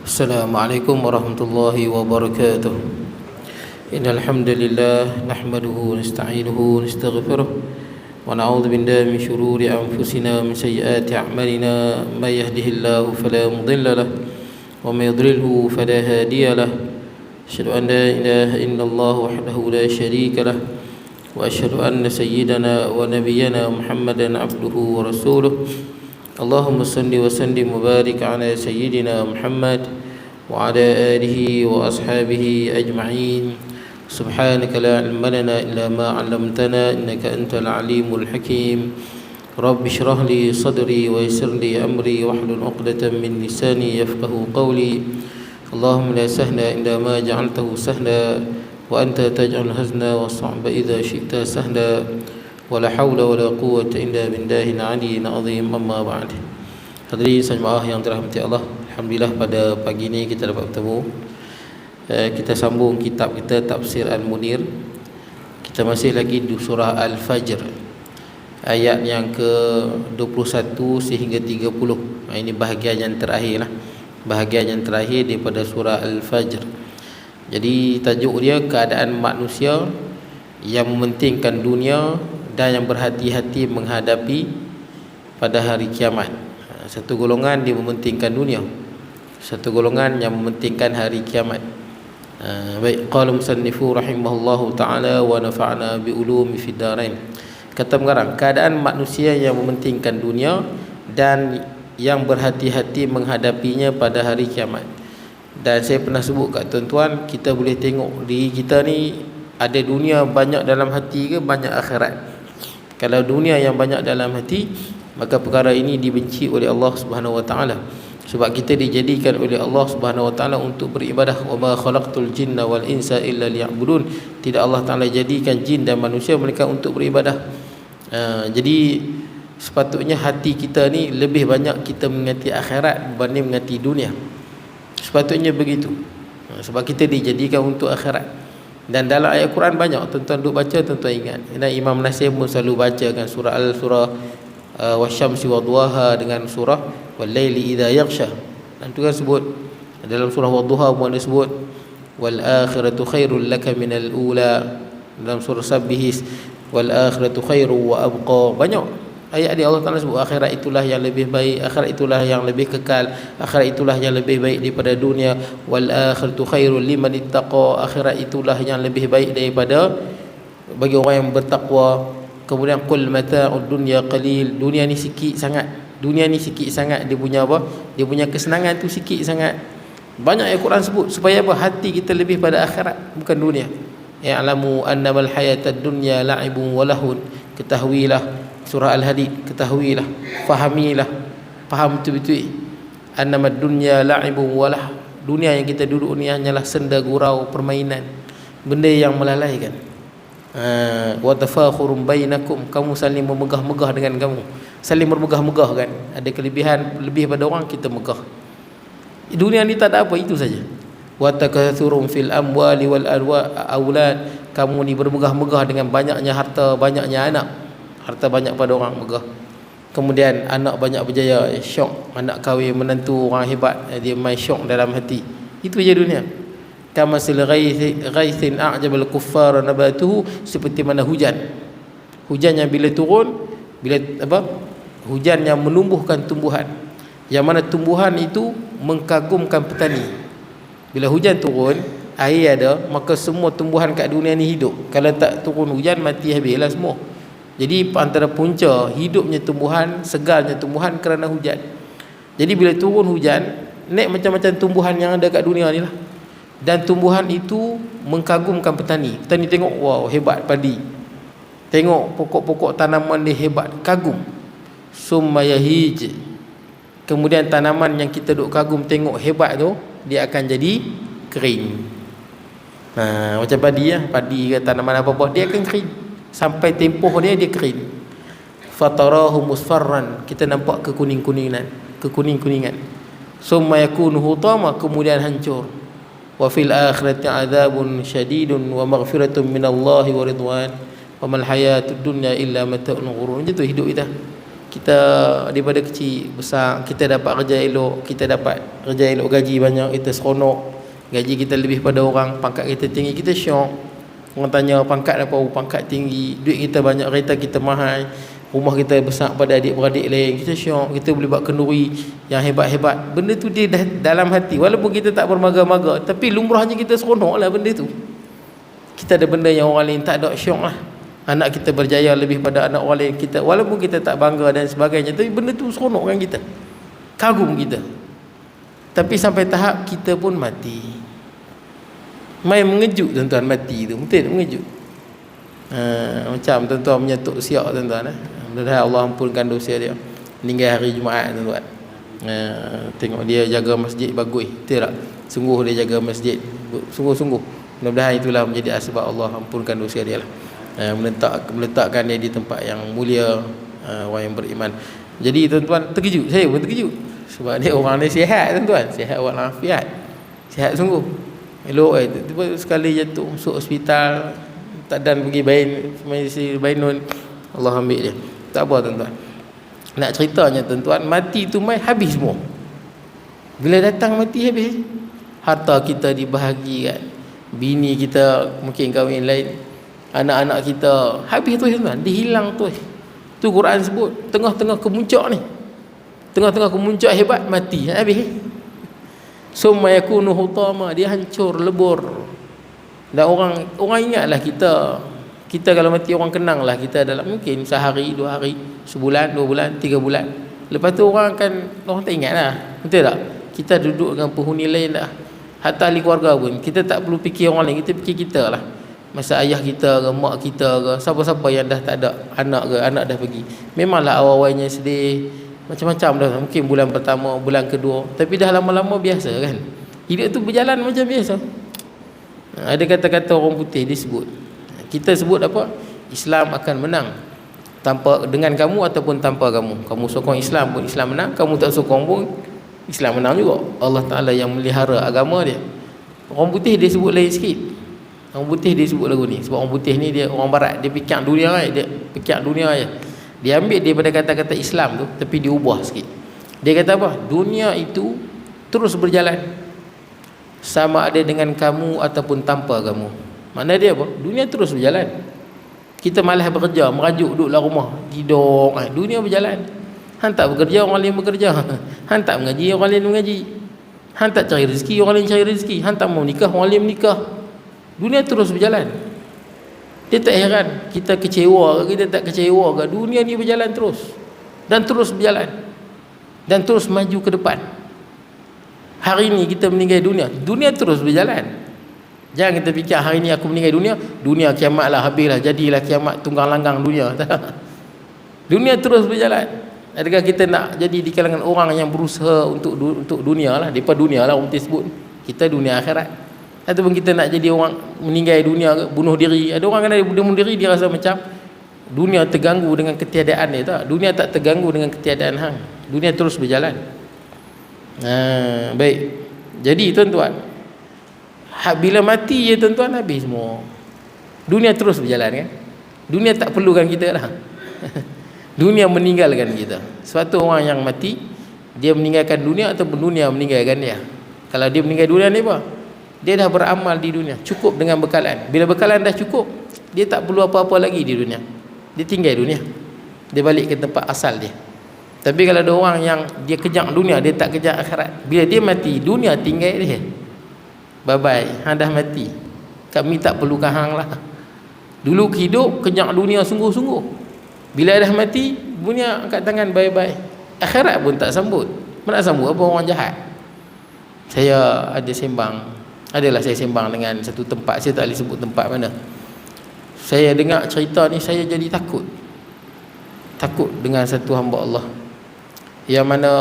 السلام عليكم ورحمة الله وبركاته. إن الحمد لله نحمده ونستعينه ونستغفره ونعوذ بالله من شرور أنفسنا ومن سيئات أعمالنا. من يهده الله فلا مضل له ومن يضلله فلا هادي له. أشهد أن لا إله إلا الله وحده لا شريك له وأشهد أن سيدنا ونبينا محمدا عبده ورسوله. اللهم صل وسلم وبارك على سيدنا محمد وعلى آله وأصحابه أجمعين. سبحانك لا علم لنا إلا ما علمتنا إنك أنت العليم الحكيم. رب اشرح لي صدري ويسر لي أمري واحلل عقدة من لساني يفقه قولي. اللهم لا سهل إلا ما جعلته سهلا وأنت تجعل الحزن والصعب إذا شئت سهلا ولا حول ولا قوة إلا بالله العلي العظيم. أما بعد. Hadirin sejamaah yang dirahmati Allah, alhamdulillah pada pagi ini kita dapat bertemu. Kita sambung kitab kita Tafsir Al-Munir. Kita masih lagi di surah Al-Fajr, ayat yang ke-21 sehingga 30. Ini bahagian yang terakhir lah, bahagian yang terakhir daripada surah Al-Fajr. Jadi tajuk dia keadaan manusia yang mementingkan dunia dan yang berhati-hati menghadapi pada hari kiamat. Satu golongan dia mementingkan dunia, satu golongan yang mementingkan hari kiamat. Baik, qala musannifu rahimahullahu taala wa nafa'na bi ulumi fid darain. Kata pengarang, keadaan manusia yang mementingkan dunia dan yang berhati-hati menghadapinya pada hari kiamat. Dan saya pernah sebut kat tuan-tuan, kita boleh tengok diri kita ni ada dunia banyak dalam hati ke banyak akhirat. Kalau dunia yang banyak dalam hati, maka perkara ini dibenci oleh Allah Subhanahu wa taala. Sebab kita dijadikan oleh Allah Subhanahu wa taala untuk beribadah. Wa ma khalaqtul jinna wal insa illa liya'budun. Tidak Allah taala jadikan jin dan manusia mereka untuk beribadah. Jadi sepatutnya hati kita ni lebih banyak kita mengingati akhirat berbanding mengingati dunia. Sepatutnya begitu. Sebab kita dijadikan untuk akhirat. Dan dalam ayat Quran banyak, tuan-tuan duk baca, tuan-tuan ingat. Dan Imam Nasir pun selalu baca kan surah Al-Surah wasyamsi wadduha dengan surah wal laili idza yaghsha. Dan tu kan sebut dalam surah wadduha pun ada sebut wal akhiratu khairul laka minal ula. Dalam surah sabbihis wal akhiratu khairu wa abqa. Banyak ayat dia Allah Taala sebut akhirat itulah yang lebih baik, akhirat itulah yang lebih kekal, akhirat itulah yang lebih baik daripada dunia. Wal akhiratu khairul liman ittaqa. Akhirat itulah yang lebih baik daripada bagi orang yang bertakwa. Kemudian qul mata'ud dunya qalil. Dunia ni sikit sangat. Dunia ni sikit sangat. Dia punya apa? Dia punya kesenangan tu sikit sangat. Banyak ayat Quran sebut supaya apa? Hati kita lebih pada akhirat, bukan dunia. Ya'lamu annamal hayatad dunya la'ibun wa lahun. Ketahuilah surah Al-Hadid, ketahuilah, fahamilah, faham betul-betul. Annamad dunya la'ibun wa lah. Dunia yang kita duduk ni hanyalah senda gurau, permainan, benda yang melalaikan. Wa tafakhurun bainakum, kamu saling memegah-megah dengan kamu, saling bermegah-megah kan. Ada kelebihan lebih pada orang, kita megah. Dunia ni tak ada apa, itu saja. Wa takatsurun fil amwali wal aulad, kamu ni bermegah-megah dengan banyaknya harta, banyaknya anak. Harta banyak pada orang megah. Kemudian anak banyak berjaya, syok. Anak kahwin menantu orang hebat, dia main syok dalam hati. Itu je dunia. Kama sil ghaithin a'jabal kuffar nabatuhu, seperti mana hujan. Hujan yang bila turun, bila apa? Hujan yang menumbuhkan tumbuhan. Yang mana tumbuhan itu mengkagumkan petani. Bila hujan turun, air ada, maka semua tumbuhan kat dunia ni hidup. Kalau tak turun hujan, mati habislah semua. Jadi antara punca hidupnya tumbuhan, segarnya tumbuhan kerana hujan. Jadi bila turun hujan, naik macam-macam tumbuhan yang ada kat dunia ni lah. Dan tumbuhan itu mengkagumkan petani. Petani tengok, wow, hebat padi. Tengok pokok-pokok tanaman dia hebat, kagum. Summa yahij. Kemudian tanaman yang kita duk kagum tengok hebat tu, dia akan jadi kering. Macam padi lah, padi ke tanaman apa-apa, dia akan kering. Sampai tempoh dia kering. Fatarahu musfarran, kita nampak kekuning-kuningan. Summa yakunu hutama, kemudian hancur. Wa fil akhirati adzabun syadidun wa maghfiratun minallahi wa ridwan wa mal hayatud dunya illa mata'ul ghurur. Itu hidup kita. kita daripada kecil besar kita dapat kerja elok, kita dapat kerja elok, gaji banyak, kita seronok, gaji kita lebih pada orang, pangkat kita tinggi, kita syok. Orang tanya pangkat apa, pangkat tinggi, duit kita banyak, kereta kita mahal, rumah kita besar pada adik-beradik lain, kita syok, kita boleh buat kenduri yang hebat-hebat. Benda tu dia dah dalam hati, walaupun kita tak bermaga-maga, tapi lumrahnya kita seronok lah benda tu. Kita ada benda yang orang lain tak ada, syok lah. Anak kita berjaya lebih pada anak orang lain, kita walaupun kita tak bangga dan sebagainya, tapi benda tu seronok kan kita, kagum kita. Tapi sampai tahap kita pun mati. Main mengejut tuan-tuan, mati tu betul, mengejut. Macam tuan-tuan menyetuk siap tuan-tuan, mudah-mudahan Allah ampunkan dosa dia, meninggal hari Jumaat tuan-tuan. Tengok dia jaga masjid bagus, betul tak? Sungguh dia jaga masjid, sungguh-sungguh. Mudah-mudahan itulah menjadi asbab Allah ampunkan dosa dia lah. Meletakkan dia di tempat yang mulia, orang yang beriman. Jadi tuan-tuan terkejut, saya pun terkejut, sebab dia orang ni sihat tuan-tuan, sihat walafiat, sihat sungguh, elok tiba sekali jatuh masuk hospital, tak dan pergi Bainun, Allah ambil dia. Tak apa tuan-tuan, nak ceritanya tuan-tuan, mati tu mai habis semua. Bila datang mati habis, harta kita dibahagikan, bini kita mungkin kahwin lain, anak-anak kita habis tu tuan-tuan, dihilang tu. Tu Quran sebut tengah-tengah kemuncak ni, tengah-tengah kemuncak hebat, mati habis. Summa yakunu hutama, dia hancur lebur. Dan orang ingatlah kita kalau mati orang kenang lah kita dalam mungkin sehari, 2 hari, sebulan, 2 bulan, 3 bulan. Lepas tu orang tak ingat lah, betul tak? Kita duduk dengan penghuni lain dah, hatta ahli keluarga pun kita tak perlu fikir orang lain, kita fikir kita lah. Masa ayah kita ke, mak kita ke, siapa-siapa yang dah tak ada anak ke, anak dah pergi, memanglah awal-awalnya sedih, macam-macam dah, mungkin bulan pertama, bulan kedua, tapi dah lama-lama biasa kan, hidup tu berjalan macam biasa. Ada kata-kata orang putih disebut, kita sebut apa, Islam akan menang tanpa dengan kamu ataupun tanpa kamu. Kamu sokong Islam pun Islam menang, kamu tak sokong pun Islam menang juga. Allah Ta'ala yang melihara agama dia. Orang putih dia sebut lain sikit. Orang putih dia sebut lagu ni, sebab orang putih ni dia orang barat, dia fikir dunia je, dia ambil daripada kata-kata Islam tu tapi dia ubah sikit. Dia kata apa? Dunia itu terus berjalan sama ada dengan kamu ataupun tanpa kamu. Makna dia apa? Dunia terus berjalan. Kita malas bekerja, merajuk duduklah rumah, tidur. Dunia berjalan. Hang tak bekerja, orang lain bekerja. Hang tak mengaji, orang lain mengaji. Hang tak cari rezeki, orang lain cari rezeki. Hang tak mau menikah, orang lain menikah. Dunia terus berjalan. Dia tak heran kita kecewa ke, kita tak kecewa ke, dunia ni berjalan terus dan terus berjalan dan terus maju ke depan. Hari ni kita meninggal dunia, dunia terus berjalan. Jangan kita fikir hari ni aku meninggal dunia, dunia kiamat lah, habislah, jadilah kiamat tunggang langgang dunia. Dunia terus berjalan. Adakah kita nak jadi di kalangan orang yang berusaha untuk dunia lah, daripada dunia lah orang sebut, kita dunia akhirat? Ataupun kita nak jadi orang meninggal dunia ke, bunuh diri. Ada orang kan bunuh diri, dia rasa macam dunia terganggu dengan ketiadaan dia, tak? Dunia tak terganggu dengan ketiadaan hang. Dunia terus berjalan. Baik. Jadi tuan-tuan, bila mati je tuan-tuan, habis semua. Dunia terus berjalan kan? Dunia tak perlukan kita lah. Dunia meninggalkan kita. Suatu orang yang mati, dia meninggalkan dunia ataupun dunia meninggalkan dia. Kalau dia meninggal dunia ni apa? Dia dah beramal di dunia, cukup dengan bekalan. Bila bekalan dah cukup, dia tak perlu apa-apa lagi di dunia. Dia tinggal dunia, dia balik ke tempat asal dia. Tapi kalau ada orang yang dia kejar dunia, dia tak kejar akhirat, bila dia mati, dunia tinggal dia. Bye-bye, hang dah mati, kami tak perlukan hang lah. Dulu hidup kejar dunia sungguh-sungguh, bila dah mati, dunia angkat tangan, bye-bye. Akhirat pun tak sambut. Mana sambut apa orang jahat. Saya ada sembang, adalah saya sembang dengan satu tempat, saya tak boleh sebut tempat mana. Saya dengar cerita ni, saya jadi takut dengan satu hamba Allah yang mana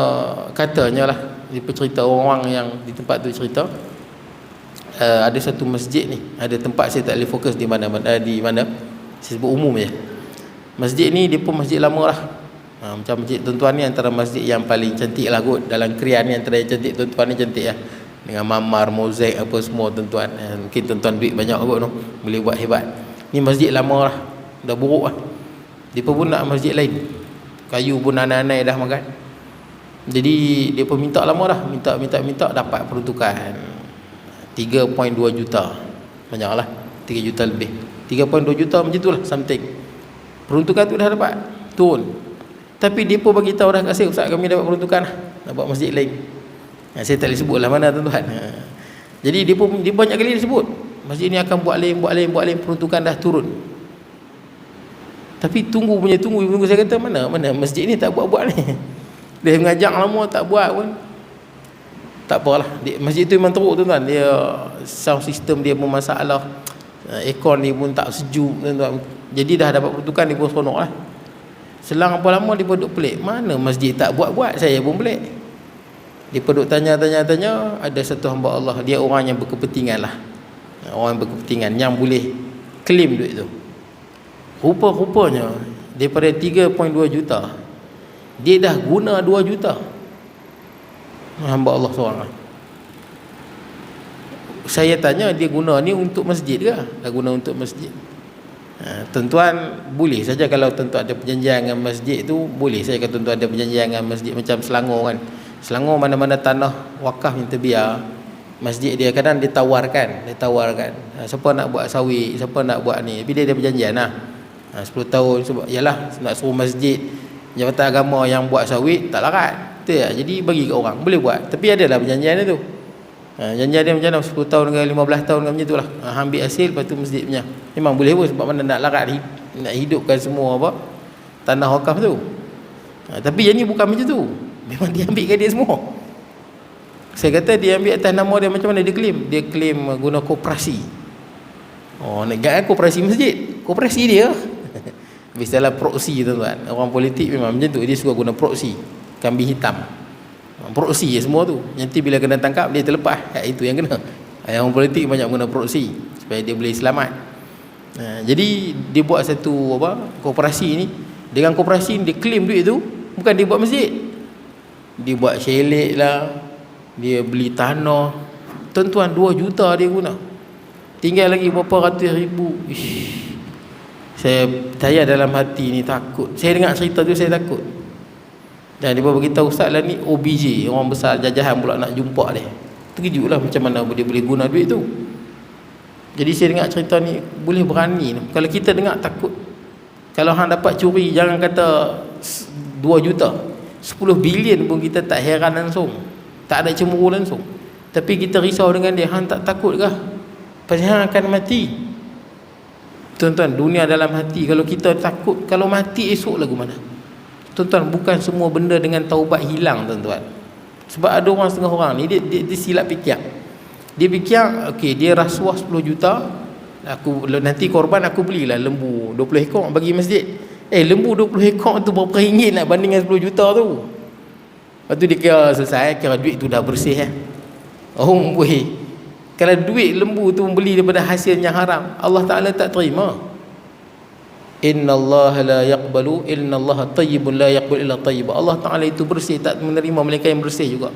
katanya lah, dia bercerita, orang-orang yang di tempat tu cerita, ada satu masjid ni, ada tempat saya tak boleh fokus di mana, saya sebut umum je. Masjid ni dia pun masjid lama lah, macam masjid tuan-tuan ni antara masjid yang paling cantik lah kot, dalam Krian ni antara yang cantik, tuan-tuan ni cantik lah, dengan mamar, mozaik apa semua tuan-tuan. Mungkin tuan-tuan duit banyak kot tu, boleh buat hebat. Ni masjid lama lah, dah buruk lah. Dia pun nak masjid lain. kayu pun anai-anai dah makan. Jadi dia pun minta lama dah, minta dapat peruntukan 3.2 juta. Banyaklah, 3 juta lebih. 3.2 juta macam itulah something. Peruntukan tu dah dapat turun. Tapi dia pun bagi tahu dah kat saya, Ustaz kami dapat peruntukan dah, dapat masjid lain. Saya tak boleh sebut lah mana tuan-tuan. Jadi dia banyak kali dia sebut masjid ni akan buat lain, peruntukan dah turun. Tapi tunggu saya kata mana masjid ni tak buat ni. Dia mengajak lama tak buat pun. Tak apalah, masjid tu memang teruk tuan-tuan. Dia sound system dia pun masalah, aircon ni pun tak sejuk tuan-tuan. Jadi dah dapat peruntukan, dia pun seronok lah. Selang apa lama dia pun duduk pelik, mana masjid tak buat-buat, saya pun pelik. Dia pun duduk tanya, ada satu hamba Allah, dia orang yang berkepentingan lah, orang yang berkepentingan yang boleh claim duit tu. Rupa-rupanya daripada 3.2 juta dia dah guna 2 juta. Hamba Allah seorang. Saya tanya, dia guna ni untuk masjid ke? Dah guna untuk masjid. Tuan-tuan boleh saja kalau tuan-tuan ada perjanjian dengan masjid tu, boleh saya kata tuan-tuan ada perjanjian dengan masjid. Macam Selangor kan, Selangor mana-mana tanah wakaf yang terbiar, masjid dia kadang ditawarkan. Siapa nak buat sawit, siapa nak buat ni, tapi dia ada perjanjian lah. 10 tahun sebab yalah nak suruh masjid, Jabatan Agama yang buat sawit tak larat. Betul tak? Jadi bagi kat orang boleh buat. Tapi adalah perjanjian dia tu. Janjian dia macam mana, 10 tahun ke 15 tahun ke macam tu lah. Ambil hasil, lepas tu masjid punya memang boleh pun, sebab mana nak larat, nak hidupkan semua apa tanah wakaf tu. Tapi yang ni bukan macam tu, memang dia ambilkan dia semua. Saya kata dia ambil atas nama dia. Macam mana dia claim? Dia claim guna koperasi. Nak ingat koperasi masjid, koperasi dia. Biasalah proksi tuan-tuan. Orang politik memang macam tu, dia suka guna proksi, kambing hitam. Proksi je semua tu. Nanti bila kena tangkap dia terlepas. Itu yang kena. Orang politik banyak guna proksi supaya dia boleh selamat. Jadi dia buat satu koperasi ni. Dengan koperasi ni dia claim duit tu, bukan dia buat masjid. Dia buat chalet lah, dia beli tanah. Tuan-tuan 2 juta dia guna. Tinggal lagi berapa ratus ribu. Saya dalam hati ni takut. Saya dengar cerita tu saya takut. Dan dia beritahu Ustaz lah ni OBJ, orang besar jajahan pula nak jumpa dia. Terkejut lah macam mana dia boleh guna duit tu. Jadi saya dengar cerita ni, boleh berani. Kalau kita dengar takut. Kalau hang dapat curi, jangan kata 2 juta, 10 bilion pun kita tak heran langsung, tak ada cemburu langsung. Tapi kita risau dengan dia. Hang tak takut kah? Pasal hang akan mati. Tuan-tuan, dunia dalam hati. Kalau kita takut, kalau mati esok lagu mana? Tuan-tuan, bukan semua benda dengan taubat hilang tuan-tuan. Sebab ada orang setengah orang ni dia silap fikir. Dia fikir okey, dia rasuah 10 juta, aku nanti korban aku belilah lembu 20 ekor bagi masjid. Lembu 20 ekor tu berapa ringgit nak banding dengan 10 juta tu? Lepas tu dia kira selesai, kira duit tu dah bersih boleh. Kalau duit lembu tu beli daripada hasil yang haram, Allah Ta'ala tak terima. Innallaha la yaqbalu, innallaha tayyibun la yaqbal illa tayyib. Allah Ta'ala itu bersih, tak menerima melainkan yang bersih juga.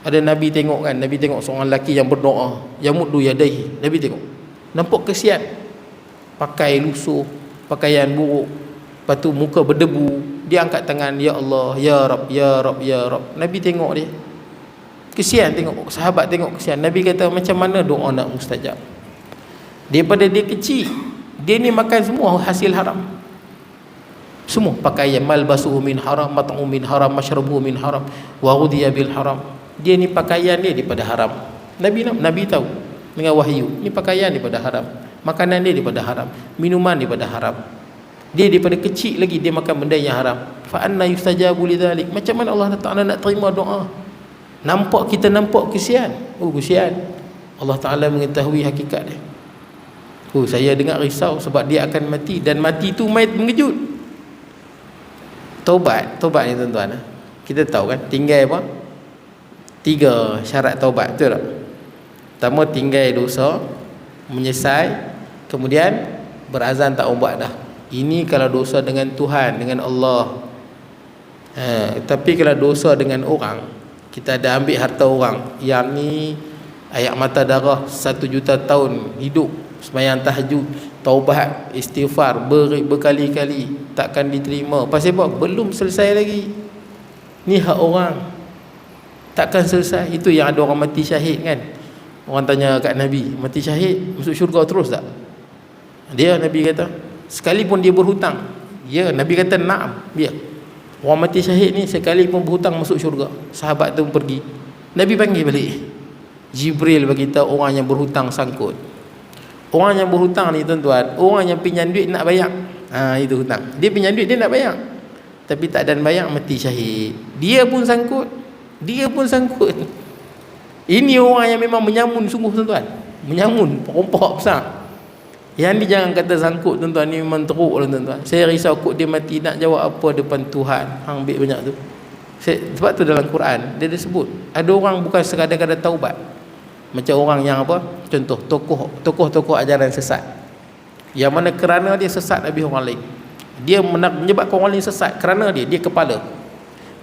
Ada Nabi tengok kan, Nabi tengok seorang lelaki yang berdoa, yamuddu yadayhi. Nabi tengok, nampak kesian, pakai lusuh, pakaian buruk, lepas tu muka berdebu, dia angkat tangan, ya Allah, ya Rab, ya Rab, ya Rab. Nabi tengok dia, kesian, tengok sahabat tengok kesian. Nabi kata, macam mana doa nak mustajab? Daripada dia kecil, dia ni makan semua hasil haram. Semua pakaian, malbasuhu min haram, mat'u min haram, mashrabuhu min haram, wa ghudiya bil haram. Dia ni pakaian dia daripada haram. Nabi tahu dengan wahyu, ni pakaian daripada haram, makanan dia daripada haram, minuman daripada haram. Dia daripada kecil lagi dia makan benda yang haram. Fa anna yustajabu lidzalik? Macam mana Allah Taala nak terima doa? Kita nampak kesian. Kesian. Allah Ta'ala mengetahui hakikat dia. Saya dengar risau sebab dia akan mati. Dan mati tu mengejut. Taubat ni tuan-tuan, kita tahu kan, tinggal apa? 3 syarat taubat, betul tak? Pertama, tinggal dosa, menyesal, kemudian berazam tak buat dah. Ini kalau dosa dengan Tuhan, dengan Allah. Tapi kalau dosa dengan orang, kita ada ambil harta orang, yang ni ayak mata darah 1 juta tahun hidup, sembahyang tahajud, taubat, istighfar berkali-kali, takkan diterima. Pasal apa? Belum selesai lagi. Ni hak orang, takkan selesai. Itu yang ada orang mati syahid kan. Orang tanya kat Nabi, mati syahid masuk syurga terus tak? Dia, Nabi kata, sekalipun dia berhutang. Ya, Nabi kata na'am, biar. Orang mati syahid ni sekalipun berhutang masuk syurga. Sahabat tu pergi, Nabi panggil balik. Jibril bagi tahu orang yang berhutang sangkut. Orang yang berhutang ni tuan-tuan, orang yang pinjam duit nak bayar. Itu hutang. Dia pinjam duit, dia nak bayar, tapi tak ada bayar, mati syahid. Dia pun sangkut. Dia pun sangkut. Ini orang yang memang menyamun sungguh tuan-tuan. Menyamun, perompak besar. Yang ni jangan kata sangkut tuan-tuan, ni memang teruk lah tuan-tuan. Saya risau kot dia mati nak jawab apa depan Tuhan. Hang ambil banyak tu. Sebab tu dalam Quran dia sebut ada orang bukan sekadar-kadar taubat. Macam orang yang apa? Contoh tokoh ajaran sesat. Yang mana kerana dia sesat habis orang lain. Dia menyebabkan orang lain sesat kerana dia kepala.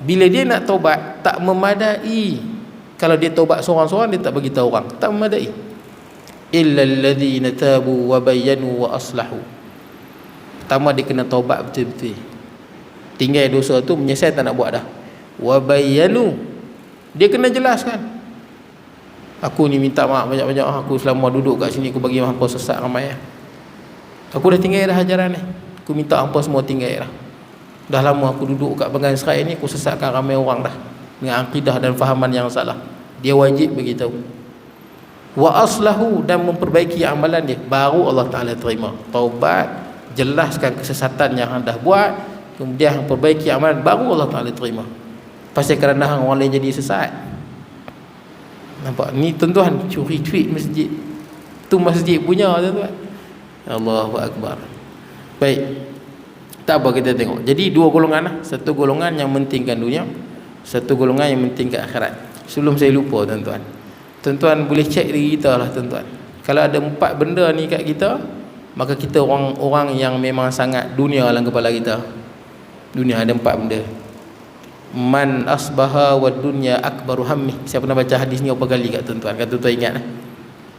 Bila dia nak taubat tak memadai. Kalau dia taubat seorang-seorang, dia tak bagi tahu orang, tak memadai. Illa alladhina tabu wa bayyanu wa aslahu. Pertama dia kena taubat betul-betul. Tinggal dosa tu menyesal tak nak buat dah. Wa bayyanu, dia kena jelaskan. Aku ni minta maaf banyak-banyak, aku selama duduk kat sini aku bagi hangpa sesat ramai. Aku dah tinggal dah ajaran ni. Aku minta hangpa semua tinggal dah. Dah lama aku duduk kat Pegangan Serai ni, aku sesatkan ramai orang dah dengan akidah dan fahaman yang salah. Dia wajib beritahu. Wa aslahu, dan memperbaiki amalan dia, baru Allah Ta'ala terima. Taubat, jelaskan kesesatan yang anda buat, kemudian perbaiki amalan, baru Allah Ta'ala terima. Pasal kerana orang lain jadi sesat. Nampak? Ni tuan-tuan, curi duit masjid. Tu masjid punya tuan-tuan. Allahu Akbar. Baik, tak apa, kita tengok. Jadi dua golongan lah. Satu golongan yang mentingkan dunia, satu golongan yang mentingkan akhirat. Sebelum saya lupa tuan-tuan, tuan-tuan boleh cek diri kita lah tuan-tuan. Kalau ada 4 benda ni kat kita, maka kita orang-orang yang memang sangat dunia dalam kepala kita. Dunia ada 4 benda. Man asbaha wa dunya akbaru hammi. Saya pernah baca hadis ni berapa kali kat tuan-tuan. Kan tuan-tuan ingat lah.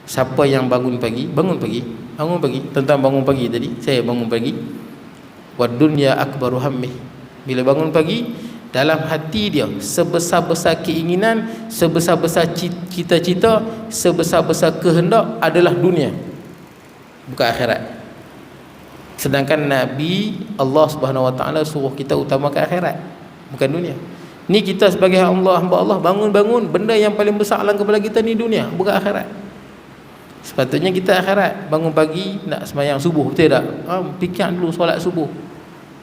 Siapa yang bangun pagi. Tuan-tuan bangun pagi tadi, saya bangun pagi. Wa dunya akbaru hammi. Bila bangun pagi, dalam hati dia sebesar-besar keinginan, sebesar-besar cita-cita, sebesar-besar kehendak adalah dunia, bukan akhirat. Sedangkan Nabi Allah Subhanahu Wa Taala suruh kita utamakan akhirat, bukan dunia. Ni kita sebagai hamba Allah bangun-bangun, benda yang paling besar dalam kepala kita ni dunia, bukan akhirat. Sepatutnya kita akhirat. Bangun pagi nak sembahyang subuh, betul tak? Fikir dulu solat subuh,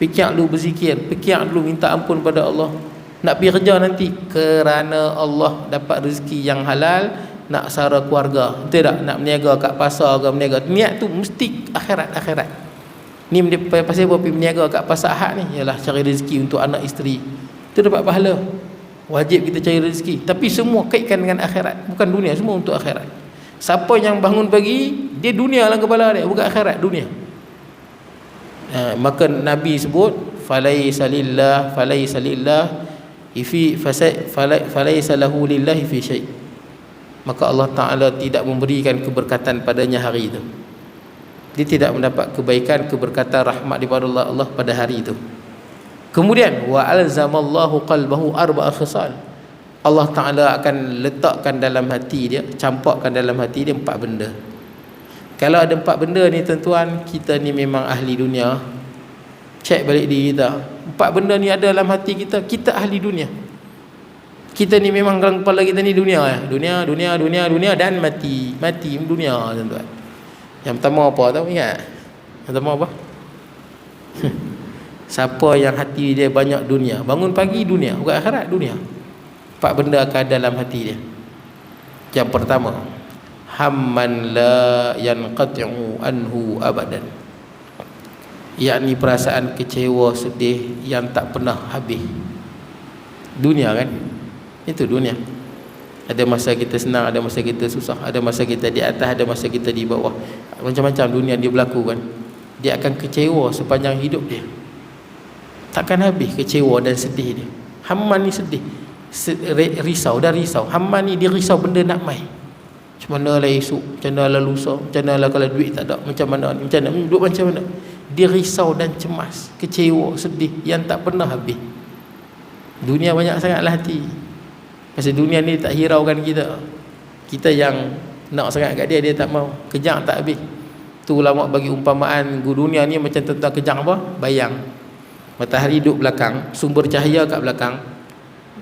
fikir dulu berzikir, fikir dulu minta ampun pada Allah. Nak pergi kerja nanti kerana Allah, dapat rezeki yang halal, nak sara keluarga, betul tak? Nak berniaga kat pasar ke berniaga, niat tu mesti akhirat. Ni pasal apa pergi berniaga kat pasar Ahad ni? Ialah cari rezeki untuk anak isteri. Itu dapat pahala. Wajib kita cari rezeki, tapi semua kaitkan dengan akhirat, bukan dunia, semua untuk akhirat. Siapa yang bangun pagi, dia dunia dalam kepala dia, bukan akhirat, dunia. Maka Nabi sebut falaisa lillah falaisa lahu lillahi fi syai'. Maka Allah Ta'ala tidak memberikan keberkatan padanya hari itu. Dia tidak mendapat kebaikan, keberkatan, rahmat daripada Allah pada hari itu. Kemudian wa alzamallahu qalbahu arba'a khisal. Allah Ta'ala akan letakkan dalam hati dia, campakkan dalam hati dia 4 benda. Kalau ada 4 benda ni tuan-tuan, kita ni memang ahli dunia. Cek balik diri kita. 4 benda ni ada dalam hati kita, kita ahli dunia. Kita ni memang dalam kepala kita ni dunia ya. Dunia dan mati dunia tuan-tuan. Yang pertama apa tahu, ingat? Yang pertama apa? Siapa yang hati dia banyak dunia, bangun pagi dunia, bukan akhirat, dunia. 4 benda akan ada dalam hati dia. Yang pertama, hamman la yanqati'u anhu abadan. Yakni perasaan kecewa, sedih yang tak pernah habis. Dunia kan? Itu dunia. Ada masa kita senang, ada masa kita susah, ada masa kita di atas, ada masa kita di bawah. Macam-macam dunia dia berlaku kan. Dia akan kecewa sepanjang hidup dia. Takkan habis kecewa dan sedih dia. Hamman ni sedih, risau. Hamman ni dia risau benda nak mai. Macam mana lah esok, macam mana lah lusa, macam mana lah kalau duit tak ada, macam mana ni, macam mana duduk macam mana. dia risau dan cemas, kecewa, sedih yang tak pernah habis. Dunia banyak sangatlah hati. Pasal dunia ni tak hiraukan kita. Kita yang nak sangat kat dia, dia tak mau. Kejang tak habis. Tu ulama bagi umpamaan dunia ni macam tentang kejang apa? Bayang. Matahari duduk belakang, sumber cahaya kat belakang,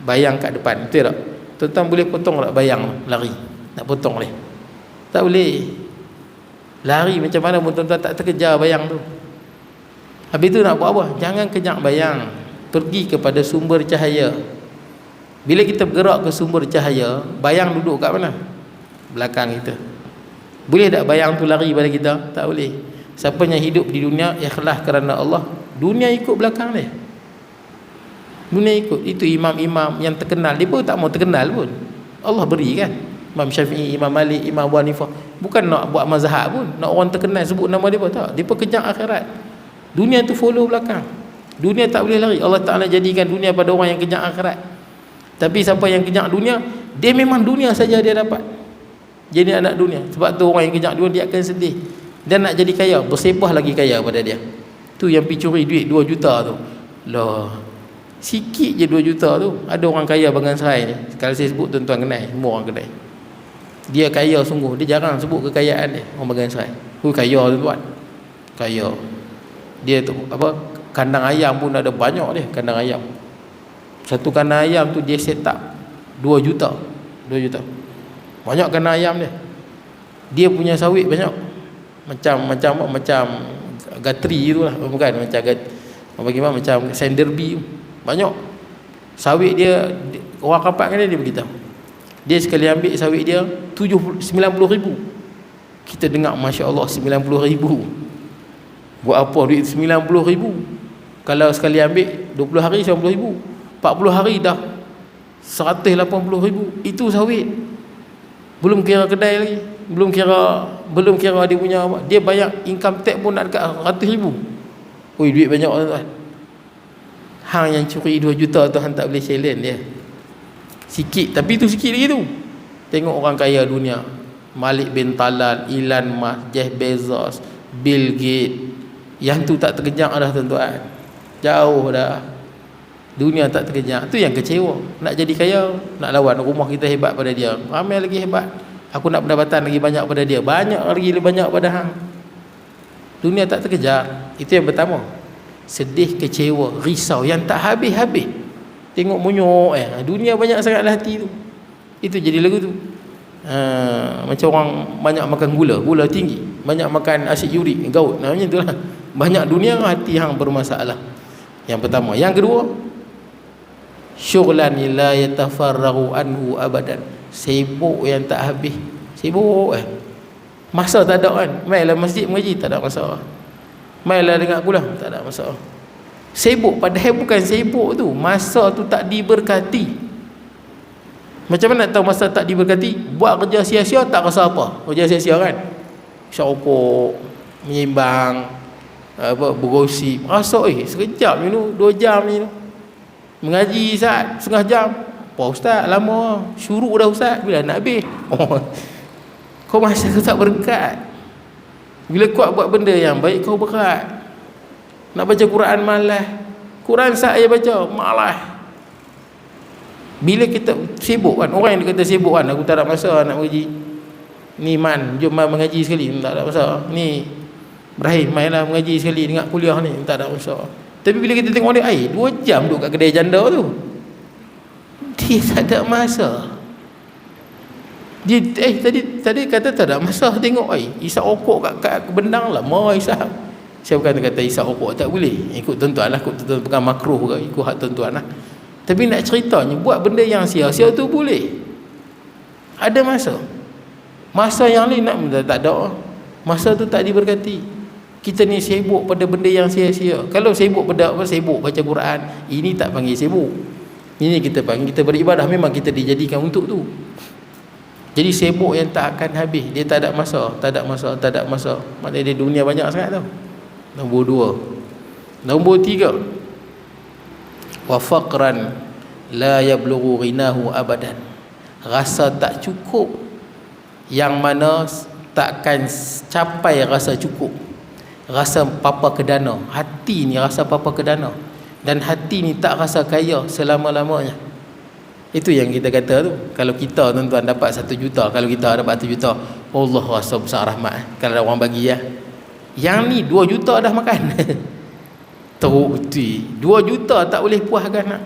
bayang kat depan. Betul tak? Tuan-tuan boleh potong tak bayang lari? Nak potong boleh? Tak boleh. Lari macam mana pun tuan-tuan tak terkejar bayang tu. Habis tu nak buat apa? Jangan kejak bayang. Pergi kepada sumber cahaya. Bila kita bergerak ke sumber cahaya, bayang duduk kat mana? Belakang kita. Boleh tak bayang tu lari pada kita? Tak boleh. Siapa yang hidup di dunia ikhlas kerana Allah, dunia ikut belakang dia. Dunia ikut. Itu imam-imam yang terkenal. Dia pun tak mau terkenal pun. Allah beri kan. Imam Syafi'i, Imam Malik, Imam Abu Hanifah. Bukan nak buat mazhab pun. Nak orang terkenal sebut nama dia pun tak. Dia pun kejar akhirat. Dunia tu follow belakang. Dunia tak boleh lari. Allah Ta'ala jadikan dunia pada orang yang kejar akhirat. Tapi siapa yang kejar dunia, dia memang dunia saja dia dapat. Jadi anak dunia. Sebab tu orang yang kejar dunia dia akan sedih. Dan nak jadi kaya, bersepah lagi kaya pada dia. Tu yang pergi curi duit 2 juta tu. Lah, sikit je 2 juta tu. Ada orang kaya Bangan Serai ni. Kalau saya sebut tuan-tuan kenal, semua orang kenal. Dia kaya sungguh. Dia jarang sebut kekayaan dia, orang Bangan Serai. Kaya tuan-tuan. Kaya. Dia tu apa, kandang ayam pun ada banyak dia, kandang ayam. Satu kandang ayam tu dia set up 2 juta. 2 juta. Banyak kandang ayam dia. Dia punya sawit banyak. Macam gatri itulah, bukan macam bagaimana macam senderbi. Banyak. Sawit dia orang kampung kan dia beritahu. Dia sekali ambil sawit dia 90,000. Kita dengar masya-Allah 90,000. Buat apa duit 90,000? Kalau sekali ambil 20 hari 90,000. 40 hari dah 180,000. Itu sawit. Belum kira kedai lagi. Belum kira dia punya apa. Dia bayar income tax pun nak dekat 100,000. Oi, duit banyak tuan-tuan. Hang yang curi 2 juta tu hang tak boleh challenge dia. Sikit, tapi tu sikit lagi tu. Tengok orang kaya dunia. Malik bin Talal, Elon Musk, Jeff Bezos, Bill Gates. Yang tu tak terkejak dah tuan-tuan. Jauh dah. Dunia tak terkejak. Tu yang kecewa. Nak jadi kaya, nak lawan rumah kita hebat pada dia. Ramai lagi hebat. Aku nak pendapatan lagi banyak pada dia. Banyak lagi lebih banyak pada hang. Dunia tak terkejak. Itu yang pertama. Sedih, kecewa, risau yang tak habis-habis. Tengok monyok dunia banyak sangatlah hati tu. Itu jadi lagu tu. Macam orang banyak makan gula tinggi, banyak makan asid urik, gaut, namanya itulah. Banyak dunia, hati hang bermasalah. Yang pertama. Yang kedua, syughlan la yatafarraghu anhu abadan. Sibuk yang tak habis. Sibuk masa tak ada kan. Mailah masjid mengaji tak ada masalah. Mailah dengar kuliah tak ada masalah. Sibuk, padahal bukan sibuk tu, masa tu tak diberkati. Macam mana nak tahu masa tak diberkati? Buat kerja sia-sia tak rasa apa. Kerja sia-sia kan, isap rokok, menyimbang, bergosip, rasa sekejap ni tu, 2 jam ni tu. Mengaji Ustaz setengah jam. Apa Ustaz lama, syuruk dah Ustaz, bila nak habis? Kau masa kau tak berkat. Bila kuat buat benda yang baik kau berat. Nak baca Quran malas. Quran saya baca malas. Bila kita sibuk kan, orang yang kata sibuk kan, aku tak ada masa nak mengaji. Ni Man, jom Man mengaji sekali, tak ada masa. Ni Ibrahim, mainlah mengaji sekali dengar kuliah ni, tak ada masa. Tapi bila kita tengok dia 2 jam duduk kat kedai janda tu, dia tak ada masa. Dia tadi kata tak ada masa tengok isap rokok kat bendang lah, mau isap. Saya bukan kata isap rokok tak boleh, ikut tuan-tuan lah, ikut tuan-tuan pegang makruh ke, ikut hak tuan-tuan lah. Tapi nak ceritanya buat benda yang sia-sia tu boleh. Ada masa. Masa yang lain nak tak ada. Masa tu tak diberkati. Kita ni sibuk pada benda yang sia-sia. Kalau sibuk pada apa? Sibuk baca Quran, ini tak panggil sibuk. Ini kita panggil kita beribadah, memang kita dijadikan untuk tu. Jadi sibuk yang tak akan habis. Dia tak ada masa, tak ada masa, tak ada masa. Maknanya dia dunia banyak sangat tau. Nombor 2. Nombor 3. Wa faqran la yablughu ghinahu abadan. Rasa tak cukup yang mana takkan capai rasa cukup. rasa papa kedana. Hati ni rasa papa kedana. Dan hati ni tak rasa kaya selama-lamanya. Itu yang kita kata tu. Kalau kita tuan-tuan dapat 1 juta, kalau kita dapat 1 juta, Allah rasa besar rahmat. Kalau ada orang bagi ya. Yang ni 2 juta dah makan. Teruk betul. 2 juta tak boleh puaskan nak.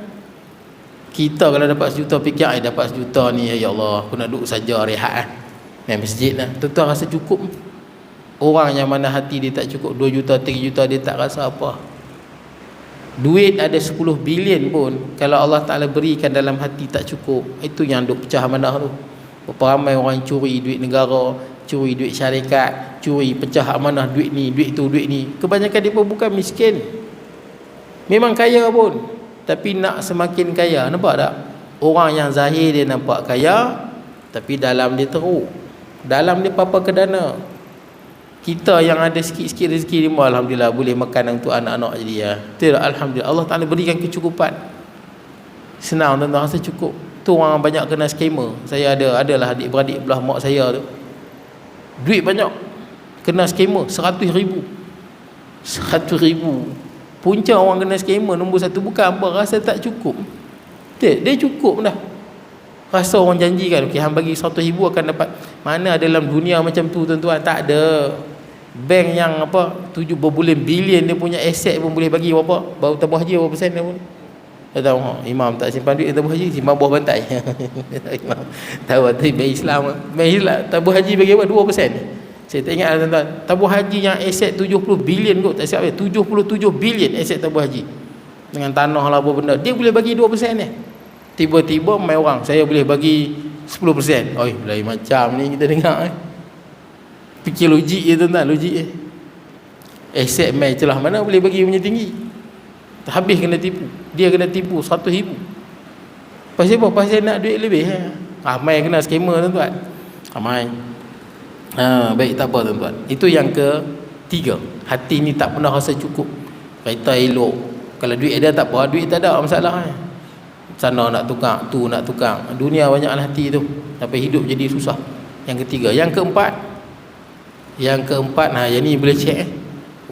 Kita kalau dapat 1 juta fikir, dapat 1 juta ni ya Allah, aku nak duduk saja rehat main masjid lah. Tuan-tuan rasa cukup. Orang yang mana hati dia tak cukup, 2 juta, 3 juta dia tak rasa apa. Duit ada 10 bilion pun, kalau Allah Ta'ala berikan dalam hati tak cukup, itu yang duk pecah amanah tu. Berapa ramai orang curi duit negara, curi duit syarikat, curi pecah amanah duit ni, duit tu, duit ni. Kebanyakan dia pun bukan miskin, memang kaya pun, tapi nak semakin kaya. Nampak tak? Orang yang zahir dia nampak kaya, tapi dalam dia teruk, dalam dia papa kedana. Kita yang ada sikit-sikit rezeki ni, alhamdulillah boleh makan untuk anak-anak jadi ya. Betul, alhamdulillah Allah Taala berikan kecukupan. Senang tuan-tuan rasa cukup. Tu orang banyak kena scammer. Saya adalah adik-beradik belah mak saya tu. Duit banyak kena scammer 100,000. 100,000. Punca orang kena scammer nombor 1 bukan apa, rasa tak cukup. Betul, dia cukup dah. Rasa orang janjikan, okey hang bagi 100,000 akan dapat. Mana dalam dunia macam tu tuan-tuan? Tak ada. Bank yang apa 7 berbulan bilion dia punya aset pun boleh bagi berapa? Baru tabung haji berapa persen dia pun. Dia tahu, imam tak simpan duit tabung haji, simpan buah bantai. Imam tahu tu bank Islam. Bank Islam tabung haji bagi apa? 2%. Saya tak ingat tuan-tuan. Tabung haji yang aset 70 bilion kot, tak silap 77 bilion aset tabung haji. Dengan tanah lah apa benda, dia boleh bagi 2% ni. Tiba-tiba mai orang, saya boleh bagi 10%. Oi, lain macam ni kita dengar Fikir logik je tuan-tuan, logik je. Aset mai celah mana boleh bagi punya tinggi. Habis kena tipu. Dia kena tipu 100,000. Pasal apa? Pasal nak duit lebih. Ramai kena scammer tuan-tuan. Ramai. Baik, tak apa tuan-tuan. Itu yang ketiga. Hati ni tak pernah rasa cukup. Kereta elok. Kalau duit ada tak apa, duit tak ada masalah. Sana nak tukar, tu nak tukar. Dunia banyaklah hati tu. Sampai hidup jadi susah. Yang ketiga. Yang keempat, yang ni boleh cek.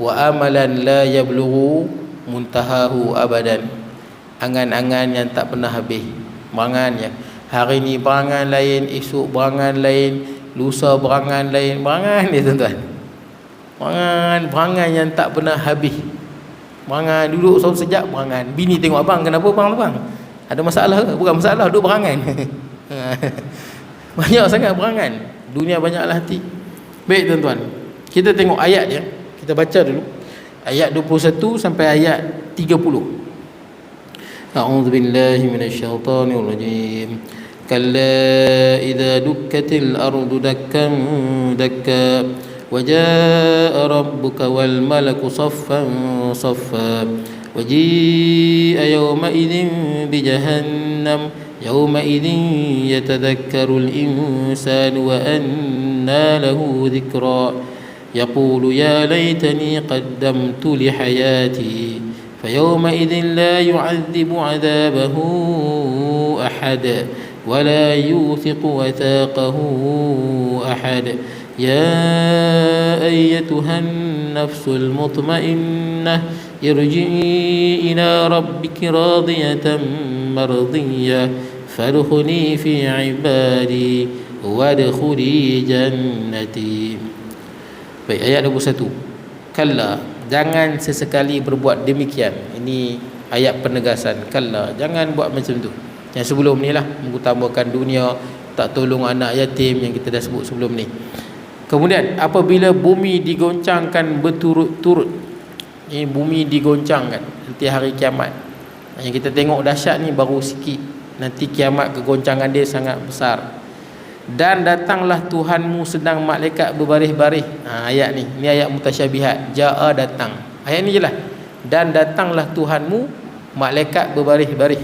Wa amalan la yablughu muntahahu abadan. Angan-angan yang tak pernah habis. Berangan ya. Hari ni berangan lain, esok berangan lain, lusa berangan lain. Berangan dia tuan-tuan. Berangan yang tak pernah habis. Berangan, duduk sejak berangan. Bini tengok abang, kenapa bang? Ada masalah ke? Bukan masalah, duduk berangan. Banyak sangat berangan. Dunia banyaklah hati. Baik tuan-tuan, kita tengok ayat dia. Kita baca dulu ayat 21 sampai ayat 30. A'udzubillahi minasyaitonir rajim. Kalla idza dukkatil ardu dakkan dakka wa jaa rabbuka wal malaku saffan saffa wa jaa yawma idzin bi jahannam yawmaidhin yatadhakkarul insanu wa anna lahu dhikra yaqulu ya laitani qaddamtu li hayati fayawmaidhin la yu'adzibu 'adzabahu ahad wa la yuthiqu wathaqahu ahad ya ayyatuhan nafsul mutmainnah irji'i ila rabbiki radiyatan mardiyah fadkhuli fi ibadi wadkhuli jannati. Baik, ayat 21. Kalla, jangan sesekali berbuat demikian. Ini ayat penegasan. Kalla, jangan buat macam tu. Yang sebelum ni lah, mengutamakan dunia, tak tolong anak yatim yang kita dah sebut sebelum ni. Kemudian apabila bumi digoncangkan berturut-turut, ini bumi digoncangkan nanti hari kiamat. Yang kita tengok dahsyat ni baru sikit. Nanti kiamat kegoncangan dia sangat besar. Dan datanglah Tuhanmu sedang malaikat berbaris-baris. Ayat ni ayat mutasyabihat. Ja'a datang. Ayat ni je lah. Dan datanglah Tuhanmu malaikat berbaris-baris.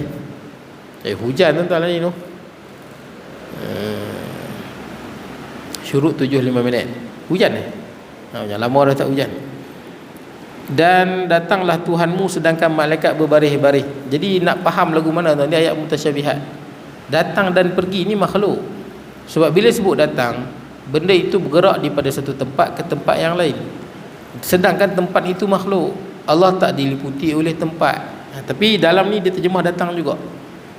Hujan tuan-tuan lah ni tu. Syuruk 75 minit. Hujan Hujan lama dah tak hujan. Dan datanglah Tuhanmu sedangkan malaikat berbaris-baris. Jadi nak faham lagu mana tuan, ni ayat mutasyabihat. Datang dan pergi ni makhluk. Sebab bila sebut datang, benda itu bergerak daripada satu tempat ke tempat yang lain. Sedangkan tempat itu makhluk, Allah tak diliputi oleh tempat. Tapi dalam ni dia terjemah datang juga.